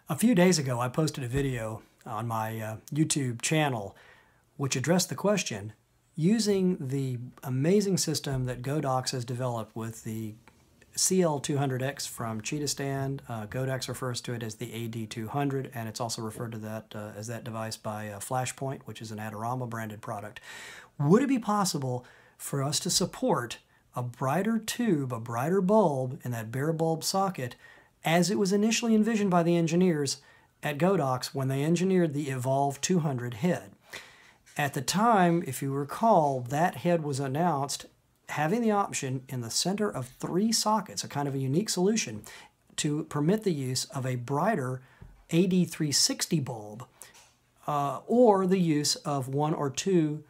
A few days ago, I posted a video on my YouTube channel which addressed the question, using the amazing system that Godox has developed with the CL200X from Cheetah Stand. Godox refers to it as the AD200, and it's also referred to that as that device by Flashpoint, which is an Adorama branded product. Would it be possible for us to support a brighter tube, a brighter bulb in that bare bulb socket as it was initially envisioned by the engineers at Godox when they engineered the Evolv 200 head? At the time, if you recall, that head was announced having the option in the center of 3 sockets, a kind of a unique solution, to permit the use of a brighter AD360 bulb or the use of 1 or 2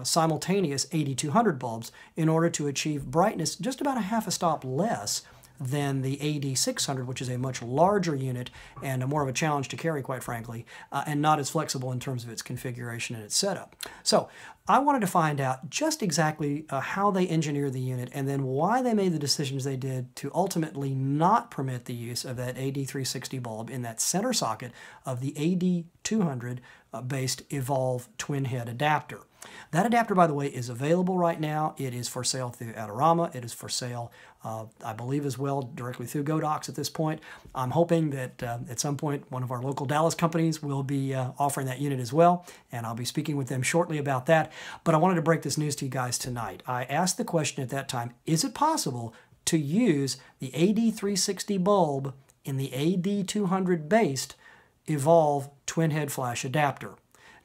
simultaneous AD200 bulbs in order to achieve brightness just about a half a stop less than the AD600, which is a much larger unit and more of a challenge to carry, quite frankly, and not as flexible in terms of its configuration and its setup. So I wanted to find out just exactly how they engineered the unit and then why they made the decisions they did to ultimately not permit the use of that AD360 bulb in that center socket of the AD200 based Evolv twin head adapter. That adapter, by the way, is available right now. It is for sale through Adorama. It is for sale, I believe, as well directly through Godox at this point. I'm hoping that at some point one of our local Dallas companies will be offering that unit as well, and I'll be speaking with them shortly about that. But I wanted to break this news to you guys tonight. I asked the question at that time, is it possible to use the AD360 bulb in the AD200 based Evolv twin head flash adapter?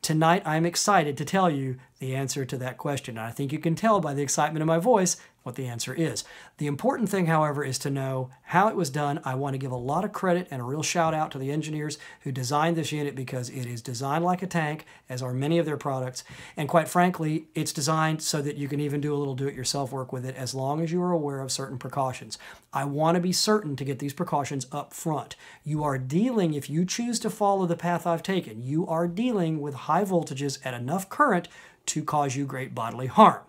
Tonight, I'm excited to tell you the answer to that question. And I think you can tell by the excitement in my voice what the answer is. The important thing, however, is to know how it was done. I want to give a lot of credit and a real shout out to the engineers who designed this unit, because it is designed like a tank, as are many of their products. And quite frankly, it's designed so that you can even do a little do-it-yourself work with it as long as you are aware of certain precautions. I want to be certain to get these precautions up front. You are dealing, if you choose to follow the path I've taken, you are dealing with high voltages at enough current to cause you great bodily harm.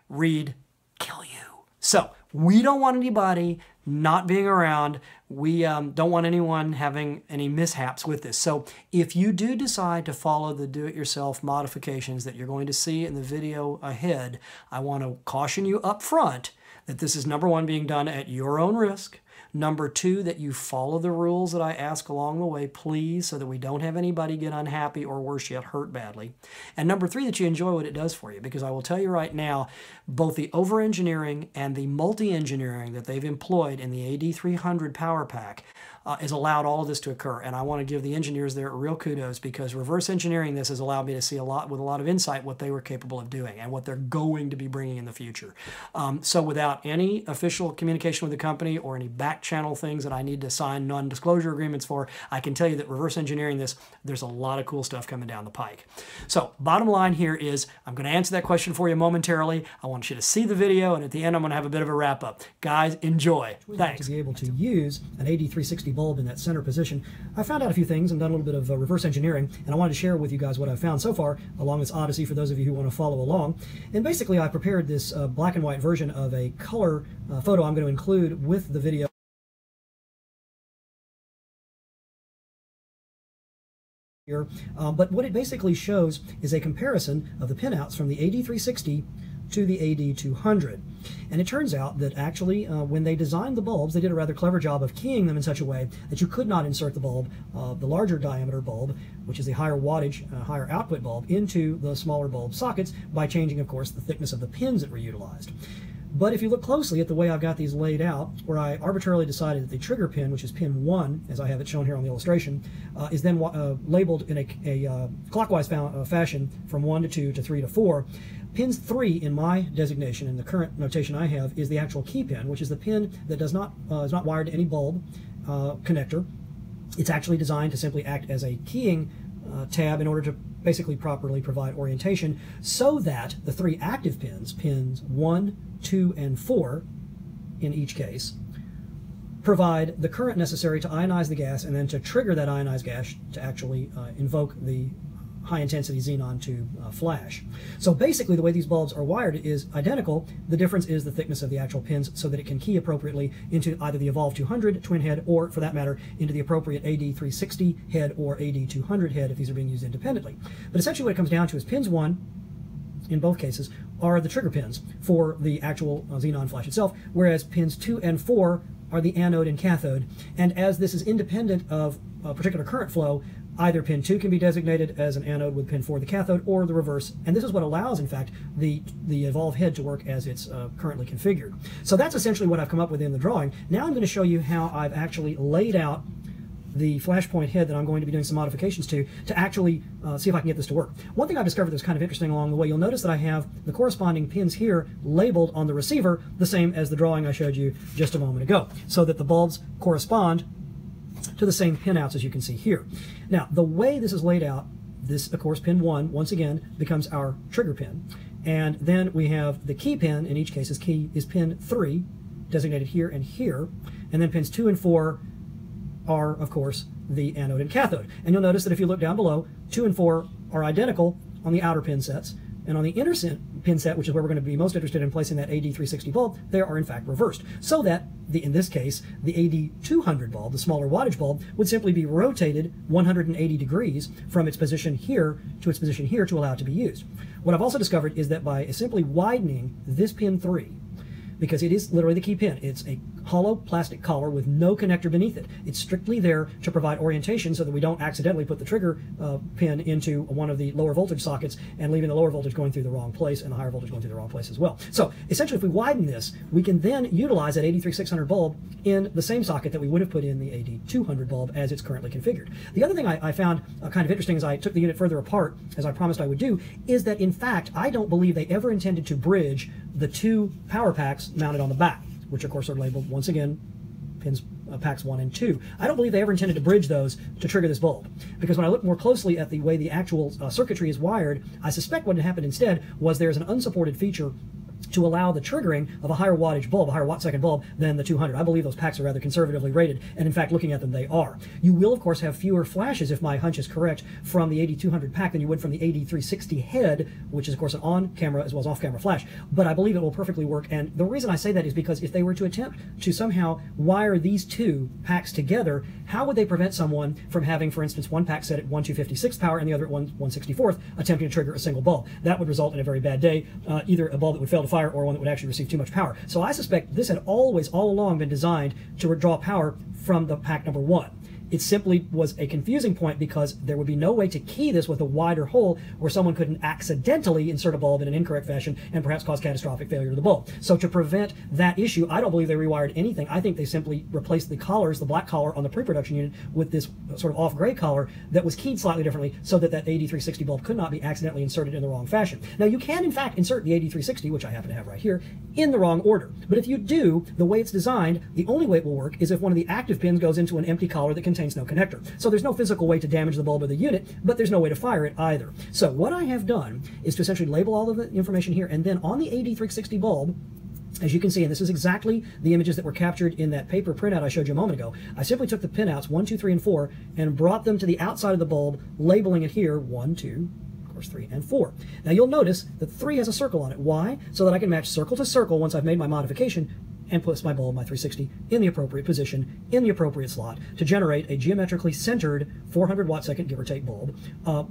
Read, kill you. So we don't want anybody not being around. We don't want anyone having any mishaps with this. So if you do decide to follow the do-it-yourself modifications that you're going to see in the video ahead, I want to caution you up front that this is, number one, being done at your own risk. Number two, that you follow the rules that I ask along the way, please, so that we don't have anybody get unhappy or worse yet, hurt badly. And number three, that you enjoy what it does for you, because I will tell you right now, both the over-engineering and the multi-engineering that they've employed in the AD300 Power Pack has allowed all of this to occur. And I want to give the engineers there real kudos, because reverse engineering this has allowed me to see with a lot of insight what they were capable of doing and what they're going to be bringing in the future. So without any official communication with the company or any back channel things that I need to sign non-disclosure agreements for, I can tell you that reverse engineering this, there's a lot of cool stuff coming down the pike. So bottom line here is, I'm going to answer that question for you momentarily. I want you to see the video, and at the end I'm going to have a bit of a wrap up. Guys, enjoy. Thanks. To be able to use an AD360 bulb in that center position, I found out a few things and done a little bit of reverse engineering, and I wanted to share with you guys what I've found so far along this odyssey for those of you who want to follow along. And basically I prepared this black and white version of a color photo I'm going to include with the video. Here. But what it basically shows is a comparison of the pinouts from the AD360 to the AD200. And it turns out that actually when they designed the bulbs, they did a rather clever job of keying them in such a way that you could not insert the bulb, the larger diameter bulb, which is the higher wattage, higher output bulb, into the smaller bulb sockets by changing, of course, the thickness of the pins that were utilized. But if you look closely at the way I've got these laid out, where I arbitrarily decided that the trigger pin, which is pin 1, as I have it shown here on the illustration, is then labeled in a clockwise fashion from 1 to 2 to 3 to 4. Pins 3 in my designation, in the current notation I have, is the actual key pin, which is the pin that is not wired to any bulb connector. It's actually designed to simply act as a keying tab in order to basically properly provide orientation, so that the 3 active pins, pins 1, 2, and 4 in each case, provide the current necessary to ionize the gas and then to trigger that ionized gas to actually invoke the high-intensity xenon to flash. So basically the way these bulbs are wired is identical. The difference is the thickness of the actual pins so that it can key appropriately into either the Evolv 200 twin head or, for that matter, into the appropriate AD360 head or AD200 head if these are being used independently. But essentially what it comes down to is pins 1, in both cases, are the trigger pins for the actual xenon flash itself, whereas pins 2 and 4 are the anode and cathode. And as this is independent of a particular current flow, either pin 2 can be designated as an anode with pin 4 the cathode, or the reverse. And this is what allows, in fact, the Evolv head to work as it's currently configured. So that's essentially what I've come up with in the drawing. Now I'm going to show you how I've actually laid out the Flashpoint head that I'm going to be doing some modifications to actually see if I can get this to work. One thing I've discovered that's kind of interesting along the way, you'll notice that I have the corresponding pins here labeled on the receiver the same as the drawing I showed you just a moment ago, so that the bulbs correspond to the same pinouts as you can see here. Now, the way this is laid out, this, of course, pin 1, once again, becomes our trigger pin. And then we have the key pin, in each case is pin 3, designated here and here. And then pins 2 and 4 are, of course, the anode and cathode. And you'll notice that if you look down below, 2 and 4 are identical on the outer pin sets. And on the inner pin set, which is where we're going to be most interested in placing that AD360 bulb, they are in fact reversed. So that, in this case, the AD200 bulb, the smaller wattage bulb, would simply be rotated 180 degrees from its position here to its position here to allow it to be used. What I've also discovered is that by simply widening this pin 3, because it is literally the key pin. It's a hollow plastic collar with no connector beneath it. It's strictly there to provide orientation so that we don't accidentally put the trigger pin into one of the lower voltage sockets and leaving the lower voltage going through the wrong place and the higher voltage going through the wrong place as well. So essentially if we widen this, we can then utilize that AD3600 bulb in the same socket that we would have put in the AD200 bulb as it's currently configured. The other thing I found kind of interesting as I took the unit further apart, as I promised I would do, is that in fact I don't believe they ever intended to bridge the 2 power packs mounted on the back, which of course are labeled once again pins packs 1 and 2. I don't believe they ever intended to bridge those to trigger this bulb, because when I look more closely at the way the actual circuitry is wired, I suspect what had happened instead was there's an unsupported feature to allow the triggering of a higher wattage bulb, a higher watt-second bulb, than the 200. I believe those packs are rather conservatively rated, and in fact, looking at them, they are. You will, of course, have fewer flashes, if my hunch is correct, from the AD200 pack than you would from the AD360 head, which is, of course, an on-camera as well as off-camera flash. But I believe it will perfectly work, and the reason I say that is because if they were to attempt to somehow wire these 2 packs together, how would they prevent someone from having, for instance, one pack set at 1/256th power and the other at 1/164th, attempting to trigger a single bulb? That would result in a very bad day, either a bulb that would fail to fire or one that would actually receive too much power. So I suspect this had always, all along, been designed to draw power from the pack number 1. It simply was a confusing point because there would be no way to key this with a wider hole where someone couldn't accidentally insert a bulb in an incorrect fashion and perhaps cause catastrophic failure to the bulb. So to prevent that issue, I don't believe they rewired anything. I think they simply replaced the collars, the black collar on the pre-production unit, with this sort of off-gray collar that was keyed slightly differently so that that AD360 bulb could not be accidentally inserted in the wrong fashion. Now you can in fact insert the AD360, which I happen to have right here, in the wrong order. But if you do, the way it's designed, the only way it will work is if one of the active pins goes into an empty collar that contains no connector. So there's no physical way to damage the bulb or the unit, but there's no way to fire it either. So what I have done is to essentially label all of the information here, and then on the AD360 bulb, as you can see, and this is exactly the images that were captured in that paper printout I showed you a moment ago, I simply took the pinouts 1, 2, 3, and 4 and brought them to the outside of the bulb, labeling it here 1, 2, of course 3, and 4. Now you'll notice that 3 has a circle on it. Why? So that I can match circle to circle once I've made my modification and place my bulb, my 360, in the appropriate position, in the appropriate slot, to generate a geometrically centered 400 watt-second, give or take, bulb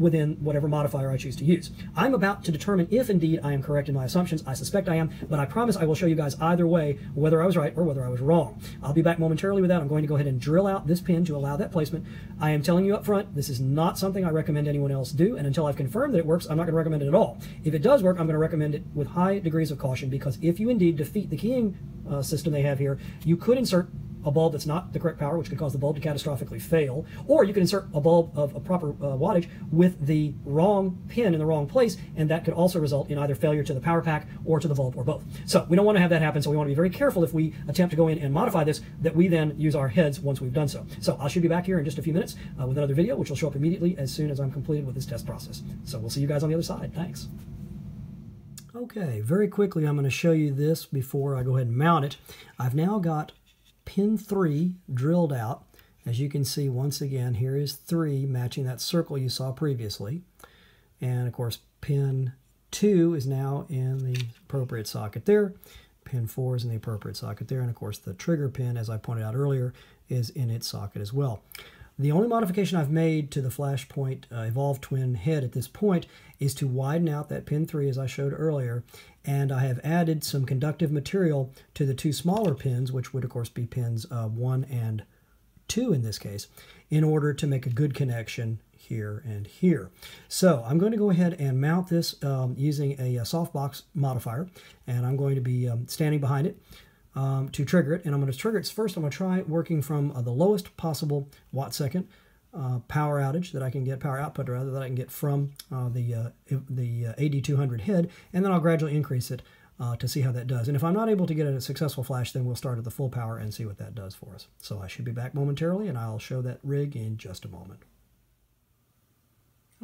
within whatever modifier I choose to use. I'm about to determine if indeed I am correct in my assumptions. I suspect I am, but I promise I will show you guys either way whether I was right or whether I was wrong. I'll be back momentarily with that. I'm going to go ahead and drill out this pin to allow that placement. I am telling you up front, this is not something I recommend anyone else do, and until I've confirmed that it works, I'm not going to recommend it at all. If it does work, I'm going to recommend it with high degrees of caution, because if you indeed defeat the keying system they have here, you could insert a bulb that's not the correct power, which could cause the bulb to catastrophically fail, or you could insert a bulb of a proper wattage with the wrong pin in the wrong place, and that could also result in either failure to the power pack or to the bulb, or both. So we don't want to have that happen, so we want to be very careful if we attempt to go in and modify this, that we then use our heads once we've done so. So I should be back here in just a few minutes with another video, which will show up immediately as soon as I'm completed with this test process. So we'll see you guys on the other side. Thanks. Okay, very quickly I'm going to show you this before I go ahead and mount it. I've now got pin 3 drilled out. As you can see, once again, here is 3 matching that circle you saw previously. And of course, pin 2 is now in the appropriate socket there. Pin 4 is in the appropriate socket there. And of course, the trigger pin, as I pointed out earlier, is in its socket as well. The only modification I've made to the Flashpoint Evolv twin head at this point is to widen out that pin 3 as I showed earlier, and I have added some conductive material to the two smaller pins, which would of course be pins 1 and 2 in this case, in order to make a good connection here and here. So I'm going to go ahead and mount this using a softbox modifier, and I'm going to be standing behind it to trigger it. And I'm going to trigger it first. I'm going to try working from the lowest possible watt-second power outage that I can get, power output rather, that I can get from the AD200 head, and then I'll gradually increase it to see how that does. And if I'm not able to get a successful flash, then we'll start at the full power and see what that does for us. So I should be back momentarily, and I'll show that rig in just a moment.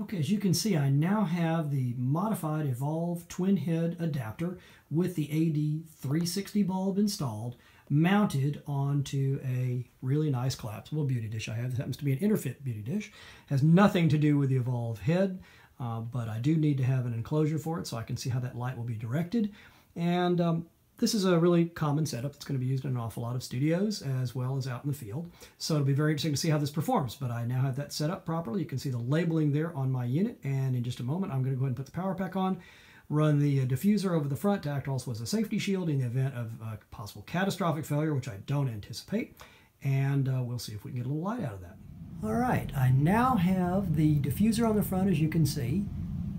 Okay, as you can see, I now have the modified Evolv twin head adapter with the AD360 bulb installed, mounted onto a really nice collapsible beauty dish I have. This happens to be an Interfit beauty dish. Has nothing to do with the Evolv head, but I do need to have an enclosure for it so I can see how that light will be directed. And this is a really common setup that's going to be used in an awful lot of studios as well as out in the field. So it'll be very interesting to see how this performs, but I now have that set up properly. You can see the labeling there on my unit, and in just a moment I'm going to go ahead and put the power pack on, run the diffuser over the front to act also as a safety shield in the event of possible catastrophic failure, which I don't anticipate, and we'll see if we can get a little light out of that. All right, I now have the diffuser on the front, as you can see,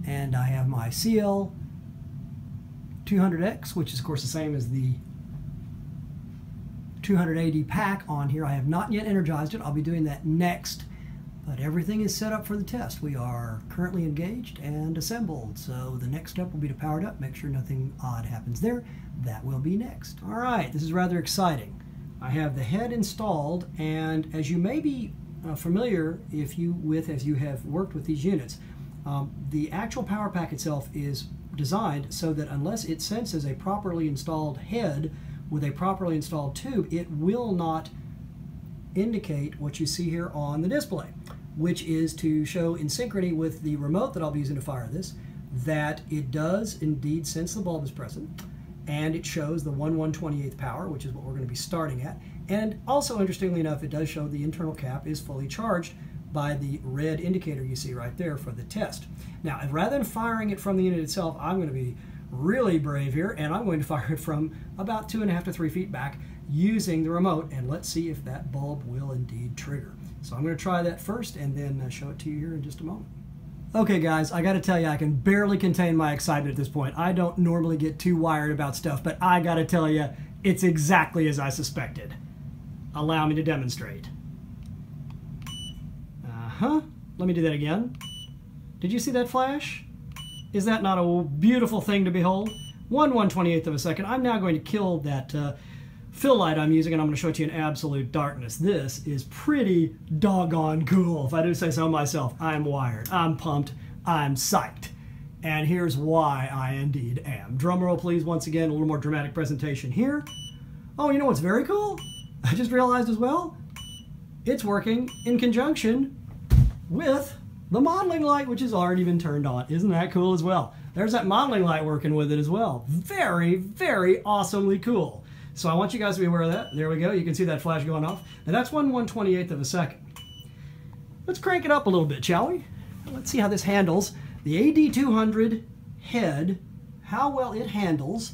and I have my CL200X, which is of course the same as the 200 AD pack on here. I have not yet energized it. I'll be doing that next, but everything is set up for the test. We are currently engaged and assembled, so the next step will be to power it up, make sure nothing odd happens there. That will be next. All right, this is rather exciting. I have the head installed, and as you may be familiar as you have worked with these units, the actual power pack itself is designed so that unless it senses a properly installed head with a properly installed tube, it will not indicate what you see here on the display, which is to show in synchrony with the remote that I'll be using to fire this, that it does indeed sense the bulb is present, and it shows the 1/128th power, which is what we're going to be starting at. And also, interestingly enough, it does show the internal cap is fully charged by the red indicator you see right there for the test. Now, rather than firing it from the unit itself, I'm going to be really brave here, and I'm going to fire it from about 2.5 to 3 feet back using the remote, and let's see if that bulb will indeed trigger. So I'm going to try that first and then show it to you here in just a moment. Okay guys, I got to tell you, I can barely contain my excitement at this point. I don't normally get too wired about stuff, but I got to tell you, it's exactly as I suspected. Allow me to demonstrate. Let me do that again. Did you see that flash? Is that not a beautiful thing to behold? 1/128th of a second. I'm now going to kill that fill light I'm using, and I'm going to show it to you in absolute darkness. This is pretty doggone cool, if I do say so myself. I'm wired, I'm pumped, I'm psyched. And here's why I indeed am. Drum roll please, once again, a little more dramatic presentation here. Oh, you know what's very cool? I just realized as well, it's working in conjunction with the modeling light, which has already been turned on. Isn't that cool as well? There's that modeling light working with it as well. Very, very awesomely cool. So I want you guys to be aware of that. There we go. You can see that flash going off. Now that's 1/128th of a second. Let's crank it up a little bit, shall we? Let's see how this handles. The AD200 head, how well it handles.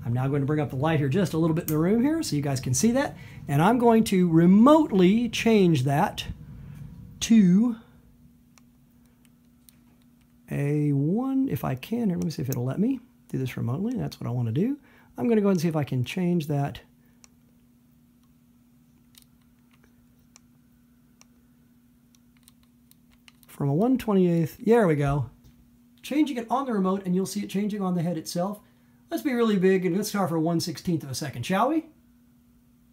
I'm now going to bring up the light here just a little bit in the room here so you guys can see that. And I'm going to remotely change that to a 1, if I can. Here, let me see if it'll let me do this remotely. That's what I want to do. I'm going to go ahead and see if I can change that from a 1/28th. There we go. Changing it on the remote, and you'll see it changing on the head itself. Let's be really big, and let's start for 1/16th of a second, shall we?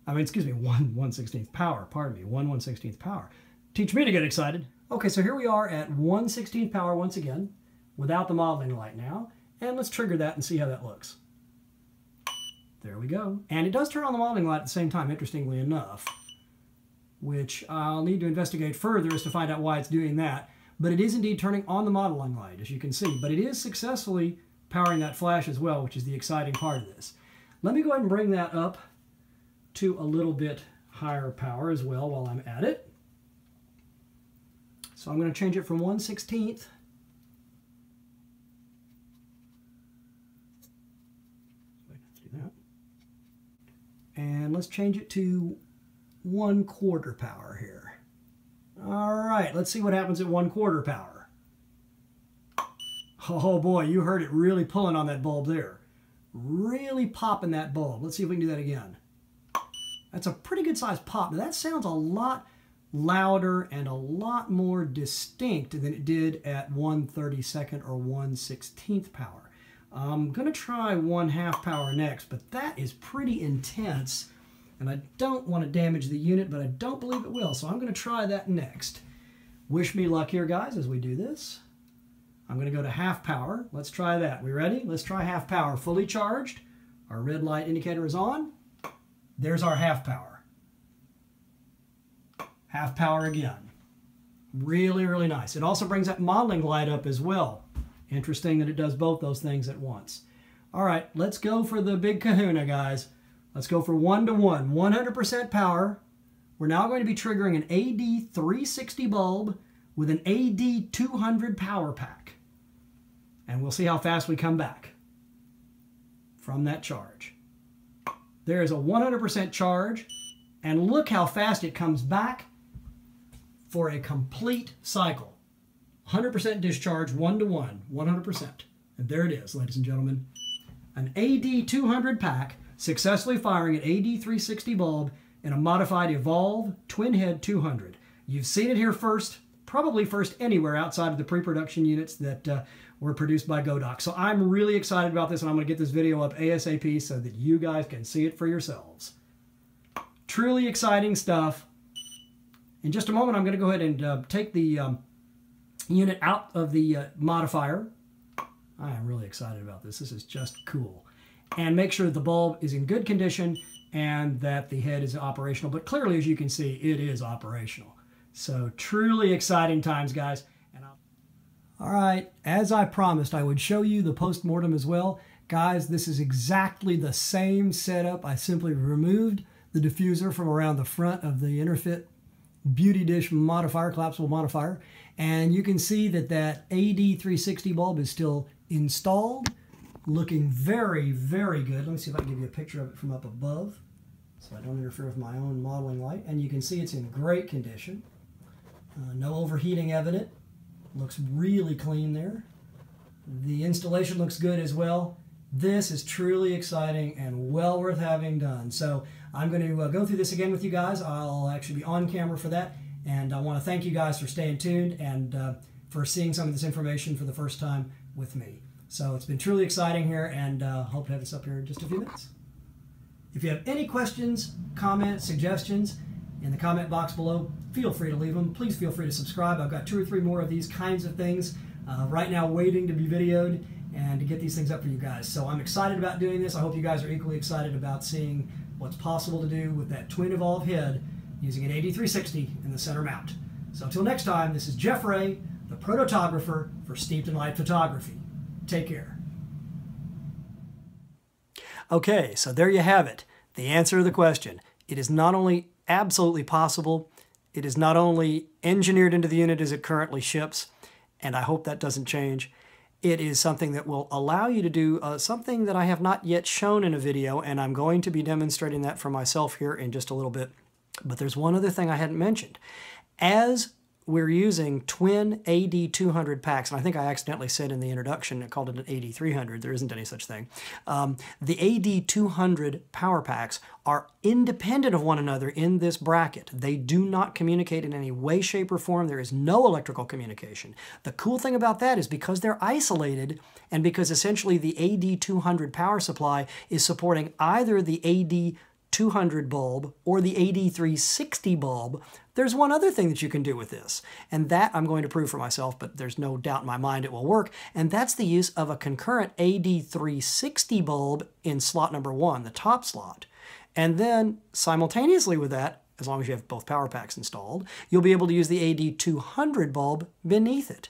I mean, excuse me, 1/16th power. Pardon me, 1/16th power. Teach me to get excited. Okay, so here we are at 1/16th power once again, without the modeling light now. And let's trigger that and see how that looks. There we go. And it does turn on the modeling light at the same time, interestingly enough, which I'll need to investigate further as to find out why it's doing that. but it is indeed turning on the modeling light, as you can see. But it is successfully powering that flash as well, which is the exciting part of this. Let me go ahead and bring that up to a little bit higher power as well while I'm at it. So I'm going to change it from 1/16. And let's change it to 1/4 power here. All right, let's see what happens at 1/4 power. Oh boy, you heard it really pulling on that bulb there. Really popping that bulb. Let's see if we can do that again. That's a pretty good sized pop. Now that sounds a lot louder and a lot more distinct than it did at 1/32 or 1/16 power. I'm going to try 1/2 power next, but that is pretty intense, and I don't want to damage the unit, but I don't believe it will, so I'm going to try that next. Wish me luck here, guys, as we do this. I'm going to go to 1/2 power. Let's try that. We ready? Let's try 1/2 power. Fully charged. Our red light indicator is on. There's our 1/2 power. 1/2 power again. Really, really nice. It also brings that modeling light up as well. Interesting that it does both those things at once. All right, let's go for the big kahuna, guys. Let's go for 1-to-1, 100% power. We're now going to be triggering an AD360 bulb with an AD200 power pack. And we'll see how fast we come back from that charge. There is a 100% charge, and look how fast it comes back for a complete cycle. 100% discharge, 1-to-1, 100%. And there it is, ladies and gentlemen. An AD200 pack successfully firing an AD360 bulb in a modified Evolv Twin Head 200. You've seen it here first, probably first anywhere outside of the pre-production units that were produced by Godox. So I'm really excited about this, and I'm going to get this video up ASAP so that you guys can see it for yourselves. Truly exciting stuff. In just a moment, I'm going to go ahead and take the unit out of the modifier. I am really excited about this. This is just cool. And make sure that the bulb is in good condition and that the head is operational. But clearly, as you can see, it is operational. So truly exciting times, guys. All right, as I promised, I would show you the post-mortem as well. Guys, this is exactly the same setup. I simply removed the diffuser from around the front of the Interfit Beauty Dish modifier, collapsible modifier. And you can see that that AD360 bulb is still installed, looking very, very good. Let me see if I can give you a picture of it from up above so I don't interfere with my own modeling light. And you can see it's in great condition. No overheating evident. Looks really clean there. The installation looks good as well. This is truly exciting and well worth having done. So I'm going to go through this again with you guys. I'll actually be on camera for that. And I want to thank you guys for staying tuned and for seeing some of this information for the first time with me. So it's been truly exciting here, and hope to have this up here in just a few minutes. If you have any questions, comments, suggestions, in the comment box below, feel free to leave them. Please feel free to subscribe. I've got 2 or 3 more of these kinds of things right now waiting to be videoed and to get these things up for you guys. So I'm excited about doing this. I hope you guys are equally excited about seeing what's possible to do with that twin Evolv head using an AD360 in the center mount. So until next time, this is Jeff Ray, the protographer for Steeped in Light Photography. Take care. Okay, so there you have it. The answer to the question. It is not only absolutely possible, it is not only engineered into the unit as it currently ships, and I hope that doesn't change. It is something that will allow you to do something that I have not yet shown in a video, and I'm going to be demonstrating that for myself here in just a little bit. But there's one other thing I hadn't mentioned. As we're using twin AD200 packs, and I think I accidentally said in the introduction, I called it an AD300. There isn't any such thing. The AD200 power packs are independent of one another in this bracket. They do not communicate in any way, shape, or form. There is no electrical communication. The cool thing about that is because they're isolated, and because essentially the AD200 power supply is supporting either the AD200 bulb or the AD360 bulb, there's one other thing that you can do with this, and that I'm going to prove for myself, but there's no doubt in my mind it will work, and that's the use of a concurrent AD360 bulb in slot number 1, the top slot. And then simultaneously with that, as long as you have both power packs installed. You'll be able to use the AD200 bulb beneath it.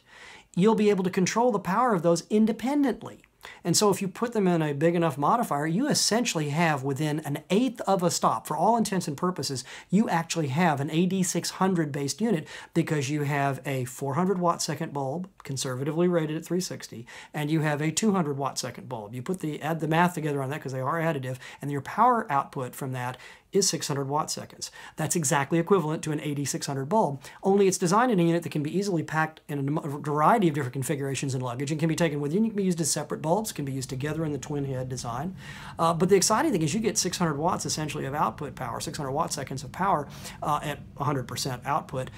You'll be able to control the power of those independently. And so if you put them in a big enough modifier, you essentially have within an eighth of a stop, for all intents and purposes, you actually have an AD600 based unit because you have a 400 watt second bulb, conservatively rated at 360, and you have a 200 watt second bulb. You add the math together on that because they are additive, and your power output from that is 600 watt seconds. That's exactly equivalent to an AD600 bulb, only it's designed in a unit that can be easily packed in a variety of different configurations and luggage and can be taken with you. It can be used as separate bulbs, can be used together in the twin head design. But the exciting thing is you get 600 watts essentially of output power, 600 watt seconds of power at 100% output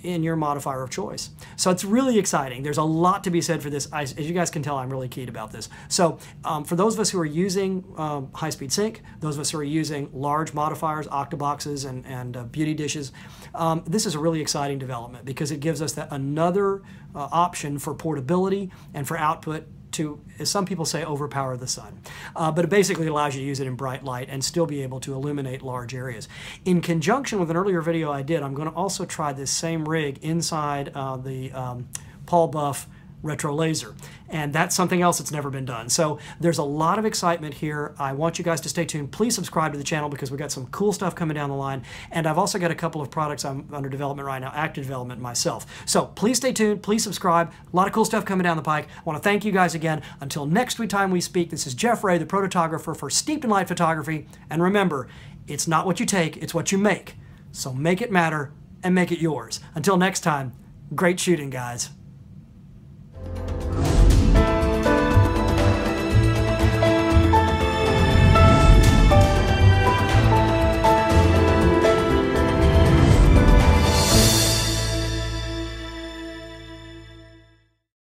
in your modifier of choice. So it's really exciting. There's a lot to be said for this. As you guys can tell, I'm really keyed about this. So for those of us who are using high-speed sync, those of us who are using large modifiers, octaboxes, and beauty dishes, this is a really exciting development because it gives us another option for portability and for output to, as some people say, overpower the sun. But it basically allows you to use it in bright light and still be able to illuminate large areas. In conjunction with an earlier video I did, I'm going to also try this same rig inside the Paul Buff retro laser, and that's something else that's never been done. So there's a lot of excitement here. I want you guys to stay tuned. Please subscribe to the channel because we've got some cool stuff coming down the line, and I've also got a couple of products I'm under development right now, active development myself. So please stay tuned, please subscribe. A lot of cool stuff coming down the pike. I want to thank you guys again. Until next time we speak, this is Jeff Ray, the protographer for Steeped in Light Photography, and remember, it's not what you take, it's what you make. So make it matter and make it yours. Until next time, great shooting, guys.